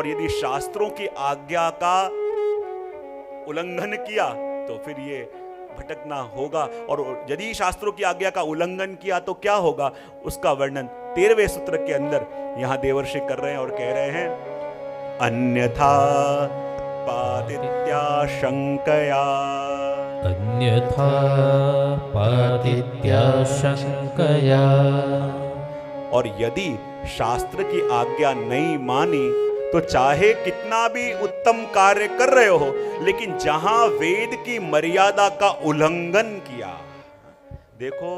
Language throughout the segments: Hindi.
और यदि शास्त्रों की आज्ञा का उल्लंघन किया तो फिर ये भटकना होगा। और यदि शास्त्रों की आज्ञा का उल्लंघन किया तो क्या होगा, उसका वर्णन 13वें सूत्र के अंदर यहां देवर्षि कर रहे हैं और कह रहे हैं, अन्यथा पातित्याशंकया, अन्यथा पातित्याशंकया। और यदि शास्त्र की आज्ञा नहीं मानी तो चाहे कितना भी उत्तम कार्य कर रहे हो, लेकिन जहां वेद की मर्यादा का उल्लंघन किया, देखो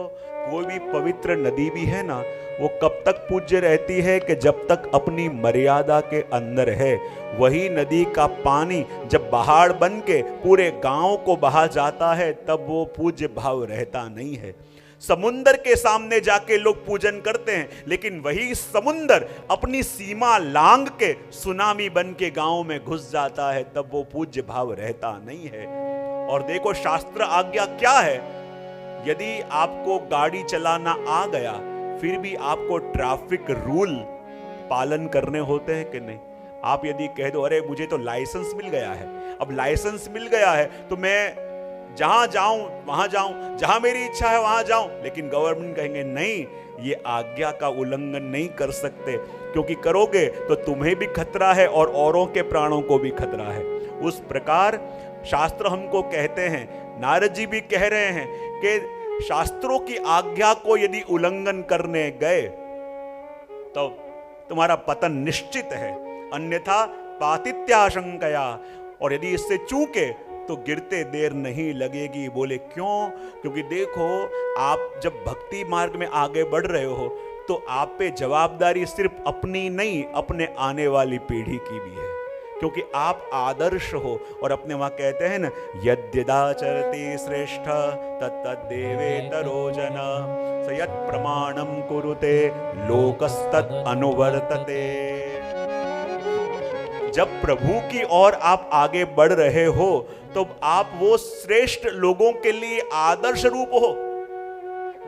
कोई भी पवित्र नदी भी है ना, वो कब तक पूज्य रहती है कि जब तक अपनी मर्यादा के अंदर है। वही नदी का पानी जब पहाड़ बन के पूरे गांव को बहा जाता है तब वो पूज्य भाव रहता नहीं है। समुंदर के सामने जाके लोग पूजन करते हैं, लेकिन वही समुंदर अपनी सीमा लांग के सुनामी बन के गांव में घुस जाता है, तब वो पूज्य भाव रहता नहीं है। और देखो शास्त्र आज्ञा क्या है, यदि आपको गाड़ी चलाना आ गया फिर भी आपको ट्रैफिक रूल पालन करने होते हैं कि नहीं। आप यदि कह दो अरे मुझे तो लाइसेंस मिल गया है, अब लाइसेंस मिल गया है तो मैं जहां जाऊं वहां जाऊं, जहां मेरी इच्छा है वहां जाऊं, लेकिन गवर्नमेंट कहेंगे नहीं, ये आज्ञा का उल्लंघन नहीं कर सकते, क्योंकि करोगे तो तुम्हें भी खतरा है और औरों के प्राणों को भी खतरा है। उस प्रकार शास्त्र हमको कहते हैं, नारद जी भी कह रहे हैं कि शास्त्रों की आज्ञा को यदि उल्लंघन करने गए तो तुम्हारा पतन निश्चित है, अन्यथा पातित्याशंकया, और यदि इससे चूके तो गिरते देर नहीं लगेगी। बोले क्यों? क्योंकि देखो आप जब भक्ति मार्ग में आगे बढ़ रहे हो तो आप पे जवाबदारी सिर्फ अपनी नहीं, अपने आने वाली पीढ़ी की भी है, क्योंकि आप आदर्श हो। और अपने वहां कहते हैं ना, यद्यदाचरति श्रेष्ठ तत्तद्देवेतरो जन स यत् प्रमाणम कुरुते लोकस्तत् अनुवर्तते। जब प्रभु की ओर आप आगे बढ़ रहे हो तो आप वो श्रेष्ठ लोगों के लिए आदर्श रूप हो।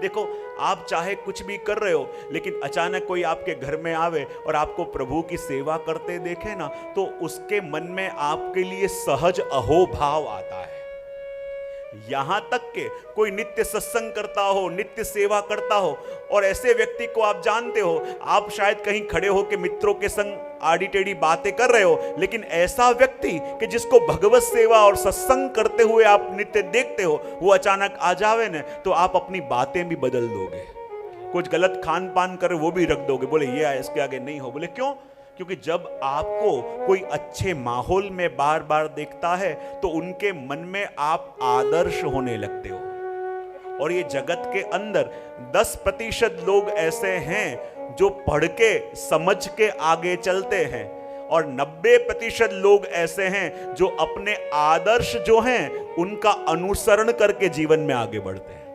देखो आप चाहे कुछ भी कर रहे हो, लेकिन अचानक कोई आपके घर में आवे और आपको प्रभु की सेवा करते देखे ना, तो उसके मन में आपके लिए सहज अहोभाव आता है। यहां तक के कोई नित्य सत्संग करता हो, नित्य सेवा करता हो, और ऐसे व्यक्ति को आप जानते हो, आप शायद कहीं खड़े हो के मित्रों के संग आड़ी टेढ़ी बातें कर रहे हो, लेकिन ऐसा व्यक्ति कि जिसको भगवत सेवा और सत्संग करते हुए आप नित्य देखते हो, वो अचानक आ जावे ना, तो आप अपनी बातें भी बदल दोगे। कुछ गलत खान पान कर वो भी रख दोगे, बोले ये इसके आगे नहीं हो। बोले क्यों? क्योंकि जब आपको कोई अच्छे माहौल में बार बार देखता है तो उनके मन में आप आदर्श होने लगते हो। और ये जगत के अंदर 10% लोग ऐसे हैं जो पढ़ के समझ के आगे चलते हैं, और 90% लोग ऐसे हैं जो अपने आदर्श जो हैं उनका अनुसरण करके जीवन में आगे बढ़ते हैं।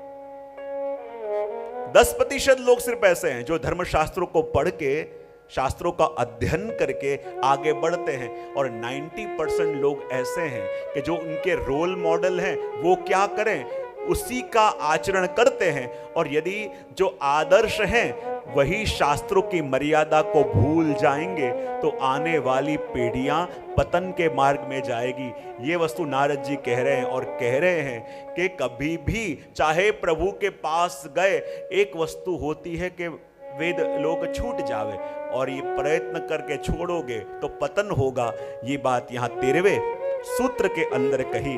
10% लोग सिर्फ ऐसे हैं जो धर्मशास्त्रों को पढ़ के, शास्त्रों का अध्ययन करके आगे बढ़ते हैं, और 90% लोग ऐसे हैं कि जो उनके रोल मॉडल हैं वो क्या करें उसी का आचरण करते हैं। और यदि जो आदर्श हैं वही शास्त्रों की मर्यादा को भूल जाएंगे तो आने वाली पीढ़ियां पतन के मार्ग में जाएगी। ये वस्तु नारद जी कह रहे हैं, और कह रहे हैं कि कभी भी चाहे प्रभु के पास गए, एक वस्तु होती है कि वेद लोक छूट जावे, और ये प्रयत्न करके छोड़ोगे तो पतन होगा। ये बात यहां 13वें सूत्र के अंदर कही।